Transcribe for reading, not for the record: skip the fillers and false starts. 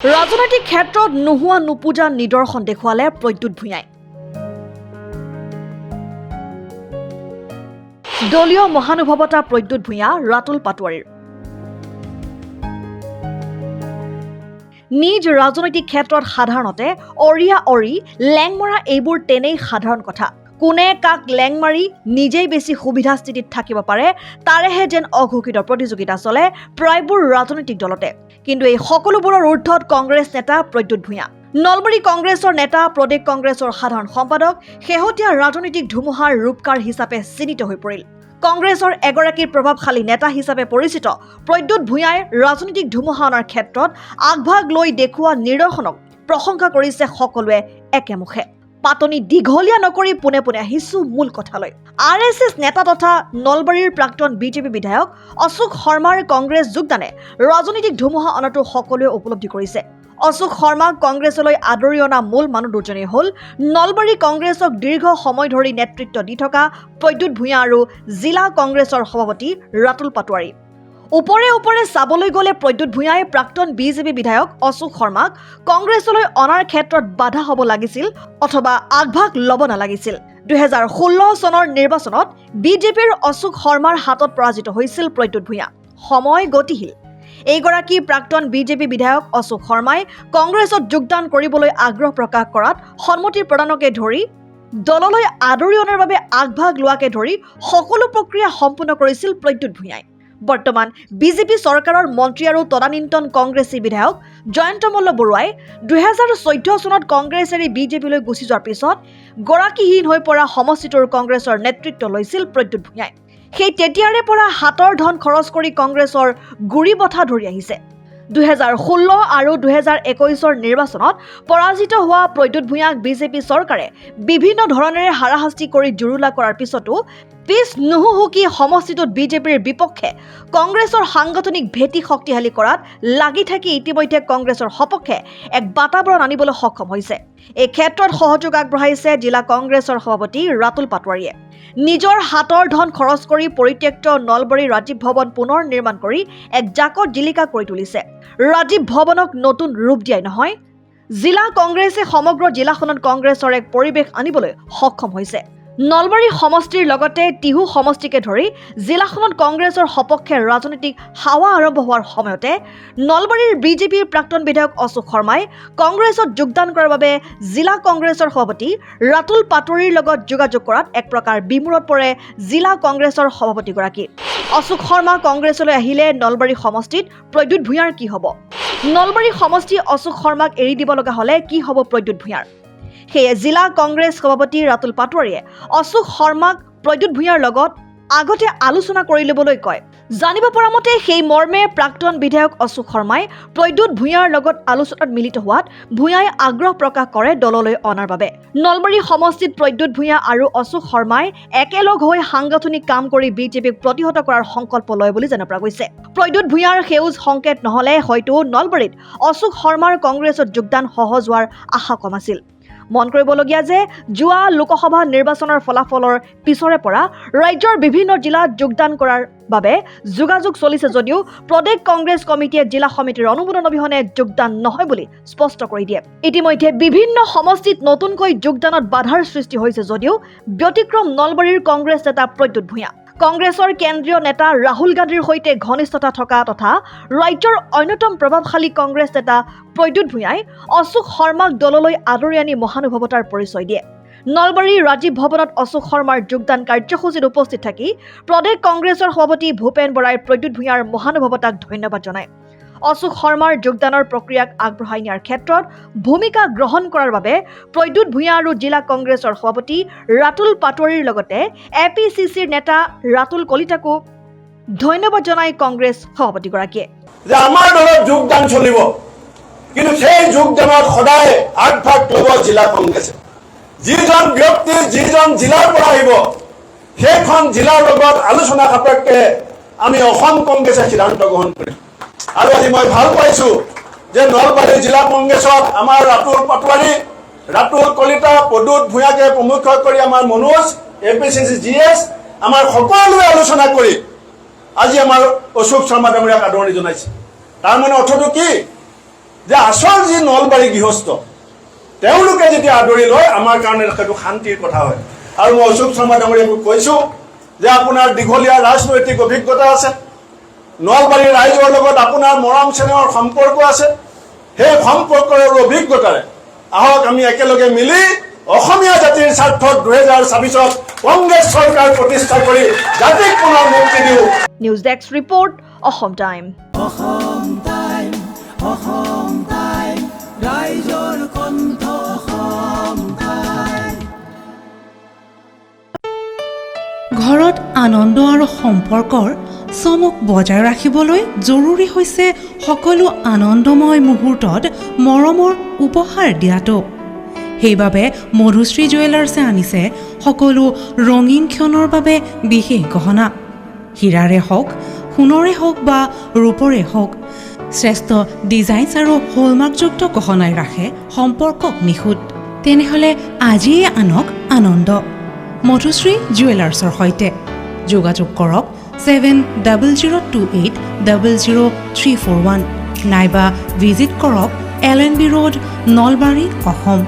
ৰাজনৈতিক ক্ষেত্ৰত নোহোৱা নুপুজা নিদৰ্শন দেখুৱালে প্ৰদ্যুৎ ভূঞাই। দলীয় মহানুভৱতা প্ৰদ্যুৎ ভূঞা ৰাতুল পাটোৱাৰীৰ। নিজ ৰাজনৈতিক ক্ষেত্ৰত সাধাৰণতে অৰিয়া অৰি লেংমৰা এইবোৰ তেনেই সাধাৰণ কথা। কোনে কাক লেং মাৰি নিজেই বেছি সুবিধা স্থিতিত থাকিব পাৰে তাৰেহে যেন অঘোষিত প্ৰতিযোগিতা চলে প্ৰায়বোৰ ৰাজনৈতিক দলতে। কিন্তু এই সকলোবোৰৰ ঊৰ্ধত কংগ্ৰেছ নেতা প্ৰদ্যুৎ ভূঞা। নলবাৰী কংগ্ৰেছৰ নেতা, প্ৰদেশ কংগ্ৰেছৰ সাধাৰণ সম্পাদক শেহতীয়া ৰাজনৈতিক ধুমুহাৰ ৰূপকাৰ হিচাপে চিহ্নিত হৈ পৰিল। কংগ্ৰেছৰ এগৰাকী প্ৰভাৱশালী নেতা হিচাপে পৰিচিত প্ৰদ্যুৎ ভূঞাই ৰাজনৈতিক ধুমুহা অনাৰ ক্ষেত্ৰত আগভাগ লৈ দেখুওৱা নিদৰ্শনক প্ৰশংসা কৰিছে সকলোৱে একেমুখে। পাতনি দীঘলীয়া নকৰি পোনে পোনে আহিছো মূল কথালৈ। RSS নেতা তথা নলবাৰীৰ প্ৰাক্তন বিজেপি বিধায়ক অশোক শৰ্মাৰ কংগ্ৰেছ যোগদানে ৰাজনৈতিক ধুমুহা অনাটো সকলোৱে উপলব্ধি কৰিছে। অশোক শৰ্মাক কংগ্ৰেছলৈ আদৰি অনা মূল মানুহ দুজনেই হ'ল নলবাৰী কংগ্ৰেছক দীৰ্ঘ সময় ধৰি নেতৃত্ব দি থকা প্ৰদ্যুৎ ভূঞা আৰু জিলা কংগ্ৰেছৰ সভাপতি ৰাতুল পাটোৱাৰী। ওপৰে চাবলৈ গ'লে প্ৰদ্যুৎ ভূঞাই প্ৰাক্তন বিজেপি বিধায়ক অশোক শৰ্মাক কংগ্ৰেছলৈ অনাৰ ক্ষেত্ৰত বাধা হ'ব লাগিছিল অথবা আগভাগ ল'ব নালাগিছিল। 2016 চনৰ নিৰ্বাচনত বিজেপিৰ অশোক শৰ্মাৰ হাতত পৰাজিত হৈছিল প্ৰদ্যুৎ ভূঞা। সময় গতিশীল। এইগৰাকী প্ৰাক্তন বিজেপি বিধায়ক অশোক শৰ্মাই কংগ্ৰেছত যোগদান কৰিবলৈ আগ্ৰহ প্ৰকাশ কৰাত সন্মতি প্ৰদানকে ধৰি দললৈ আদৰি অনাৰ বাবে আগভাগ লোৱাকে ধৰি সকলো প্ৰক্ৰিয়া সম্পূৰ্ণ কৰিছিল প্ৰদ্যুৎ ভূঞাই। বৰ্তমান বিজেপি চৰকাৰৰ মন্ত্ৰী আৰু তদানীন্তন কংগ্ৰেছী বিধায়ক জয়ন্ত মল্ল বৰুৱাই 2014 চনত কংগ্ৰেছ এৰি বিজেপিলৈ গুচি যোৱাৰ পিছত গৰাকীহীন হৈ পৰা সমষ্টিটোৰ কংগ্ৰেছৰ নেতৃত্ব লৈছিল প্ৰদ্যুৎ ভূঞাই। সেই তেতিয়াৰে পৰা হাতৰ ধন খৰচ কৰি কংগ্ৰেছৰ গুৰি বঠা ধৰি আহিছে। 2016 আৰু 2021 নিৰ্বাচনত পৰাজিত হোৱা প্ৰদ্যুৎ ভূঞাক বিজেপি চৰকাৰে বিভিন্ন ধৰণেৰে হাৰাশাস্তি কৰি জুৰুলা কৰাৰ পিছতো পিছ নুহুকি সমষ্টিটোত বিজেপিৰ বিপক্ষে কংগ্ৰেছৰ সাংগঠনিক ভেটি শক্তিশালী কৰাত লাগি থাকি ইতিমধ্যে কংগ্ৰেছৰ সপক্ষে এক বাতাবৰণ আনিবলৈ সক্ষম হৈছে। এই ক্ষেত্ৰত সহযোগ আগবঢ়াইছে জিলা কংগ্ৰেছৰ সভাপতি ৰাতুল পাটোৱাৰীয়ে। নিজৰ হাতৰ ধন খৰচ কৰি পৰিত্যক্ত নলবাৰী ৰাজীৱ ভৱন পুনৰ নিৰ্মাণ কৰি এক জাকত জিলিকা কৰি তুলিছে। ৰাজীৱ ভৱনক নতুন ৰূপ দিয়াই নহয়, জিলা কংগ্ৰেছে সমগ্ৰ জিলাখনত কংগ্ৰেছৰ এক পৰিৱেশ আনিবলৈ সক্ষম হৈছে। নলবাৰী সমষ্টিৰ লগতে টিহু সমষ্টিকে ধৰি জিলাখনত কংগ্ৰেছৰ সপক্ষে ৰাজনৈতিক হাৱা আৰম্ভ হোৱাৰ সময়তে নলবাৰীৰ বিজেপিৰ প্ৰাক্তন বিধায়ক অশোক শৰ্মাই কংগ্ৰেছত যোগদান কৰাৰ বাবে জিলা কংগ্ৰেছৰ সভাপতি ৰাতুল পাটোৱাৰীৰ লগত যোগাযোগ কৰাত এক প্ৰকাৰ বিমূৰত পৰে জিলা কংগ্ৰেছৰ সভাপতিগৰাকী। অশোক শৰ্মা কংগ্ৰেছলৈ আহিলে নলবাৰী সমষ্টিত প্ৰদ্যুৎ ভূঞাৰ কি হ'ব? নলবাৰী সমষ্টি অশোক শৰ্মাক এৰি দিব লগা হ'লে কি হ'ব প্ৰদ্যুৎ ভূঞাৰ? সেয়ে জিলা কংগ্ৰেছ সভাপতি ৰাতুল পাটোৱাৰীয়ে অশোক শৰ্মাক প্ৰদ্যুৎ ভূঞাৰ লগত আগতে আলোচনা কৰি ল'বলৈ কয়। জানিব পৰা মতে সেই মৰ্মে প্ৰাক্তন বিধায়ক অশোক শৰ্মাই প্ৰদ্যুৎ ভূঞাৰ লগত আলোচনাত মিলিত হোৱাত ভূঞাই আগ্ৰহ প্ৰকাশ কৰে দললৈ অনাৰ বাবে। নলবাৰী সমষ্টিত প্ৰদ্যুৎ ভূঞা আৰু অশোক শৰ্মাই একেলগ হৈ সাংগঠনিক কাম কৰি বিজেপিক প্ৰতিহত কৰাৰ সংকল্প লয় বুলি জানিব পৰা গৈছে। প্ৰদ্যুৎ ভূঞাৰ সেউজ সংকেত নহ'লে হয়তো নলবাৰীত অশোক শৰ্মাৰ কংগ্ৰেছত যোগদান সহজ হোৱাৰ আশা কম আছিল। মন কৰিবলগীয়া যে যোৱা লোকসভা নিৰ্বাচনৰ ফলাফলৰ পিছৰে পৰা ৰাজ্যৰ বিভিন্ন জিলাত যোগদান কৰাৰ বাবে যোগাযোগ চলিছে যদিও প্ৰদেশ কংগ্ৰেছ কমিটিয়ে জিলা সমিতিৰ অনুমোদন অবিহনে যোগদান নহয় বুলি স্পষ্ট কৰি দিয়ে। ইতিমধ্যে বিভিন্ন সমষ্টিত নতুনকৈ যোগদানত বাধাৰ সৃষ্টি হৈছে যদিও ব্যতিক্ৰম নলবাৰীৰ কংগ্ৰেছ নেতা প্ৰদ্যুৎ ভূঞা। কংগ্ৰেছৰ কেন্দ্ৰীয় নেতা ৰাহুল গান্ধীৰ সৈতে ঘনিষ্ঠতা থকা তথা ৰাজ্যৰ অন্যতম প্ৰভাৱশালী কংগ্ৰেছ নেতা প্ৰদ্যুৎ ভূঞাই অশোক শৰ্মাক দললৈ আদৰি আনি মহানুভৱতাৰ পৰিচয় দিয়ে। নলবাৰী ৰাজীৱ ভৱনত অশোক শৰ্মাৰ যোগদান কাৰ্যসূচীত উপস্থিত থাকি প্ৰদেশ কংগ্ৰেছৰ সভাপতি ভূপেন বৰাই প্ৰদ্যুৎ ভূঞাৰ মহানুভৱতাক ধন্যবাদ জনায়। অশোক শৰ্মাৰ যোগদানৰ প্ৰক্ৰিয়াক আগবঢ়াই নিয়াৰ ক্ষেত্ৰত ভূমিকা গ্ৰহণ কৰাৰ বাবে প্ৰদ্যুৎ ভূঞা আৰু জিলা কংগ্ৰেছৰ সভাপতি ৰাতুল পাটোৱাৰীৰ লগতে APCCৰ নেতা ৰাতুল কলিতাকো ধন্যবাদ জনায় কংগ্ৰেছ সভাপতিগৰাকীয়ে। যে আমাৰ দলত যোগদান চলিব, কিন্তু সেই যোগদানত সদায় আগভাগ ল'ব জিলা কংগ্ৰেছে। যিজন ব্যক্তি যিজন জিলাৰ পৰা আহিব সেইখন জিলাৰ লগত আলোচনা সাপেক্ষে আমি অসম কংগ্ৰেছে সিদ্ধান্ত গ্ৰহণ কৰিম। আৰু আজি মই ভাল পাইছো যে নলবাৰী জিলা কংগ্ৰেছত আমাৰ ৰাতুল পাটোৱাৰী, ৰাতুল কলিতা, প্ৰদ্যুৎ ভূঞাকে প্ৰমুখ কৰি আমাৰ মনোজ, APCC GS আমাৰ সকলোৱে আলোচনা কৰি আজি আমাৰ অশোক শৰ্মা ডাঙৰীয়াক আদৰণি জনাইছে। তাৰ মানে অৰ্থটো কি যে আচল যি নলবাৰী গৃহস্থ তেওঁলোকে যেতিয়া আদৰি লয় আমাৰ কাৰণে সেইটো শান্তিৰ কথা হয়। আৰু মই অশোক শৰ্মা ডাঙৰীয়াক কৈছোঁ যে আপোনাৰ দীঘলীয়া ৰাজনৈতিক অভিজ্ঞতা আছে, নলবাৰীৰ ৰাইজৰ লগত আপোনাৰ মৰম চেনেহৰ সম্পৰ্ক আছে। সেই সম্পৰ্কৰ অভিজ্ঞতাৰে আহক আমি একেলগে মিলি অসমীয়া জাতিৰ স্বাৰ্থত 2024ত কংগ্ৰেছ চৰকাৰ প্ৰতিষ্ঠা কৰি জাতিক পুনৰ মুক্তি দিওঁ। News desk report, Assam time. ৰাইজৰ কণ্ঠ অসম টাইম। ঘৰত আনন্দ আৰু সম্পৰ্কৰ চমক বজাই ৰাখিবলৈ জৰুৰী হৈছে সকলো আনন্দময় মুহূৰ্তত মৰমৰ উপহাৰ দিয়াটো। সেইবাবে মধুশ্ৰী জুৱেলাৰ্ছে আনিছে সকলো ৰঙীন ক্ষণৰ বাবে বিশেষ গহনা। হীৰাৰে হওক, সোণৰে হওক বা ৰূপৰে হওক, শ্ৰেষ্ঠ ডিজাইনছ আৰু হলমাৰ্কযুক্ত গহনাই ৰাখে সম্পৰ্কক নিখুঁত। তেনেহ'লে আজিয়ে আনক আনন্দ মধুশ্ৰী জুৱেলাৰ্ছৰ সৈতে। যোগাযোগ কৰক 7002800341 নাইবা ভিজিট কৰক LNB ৰোড, নলবাৰী, অসম।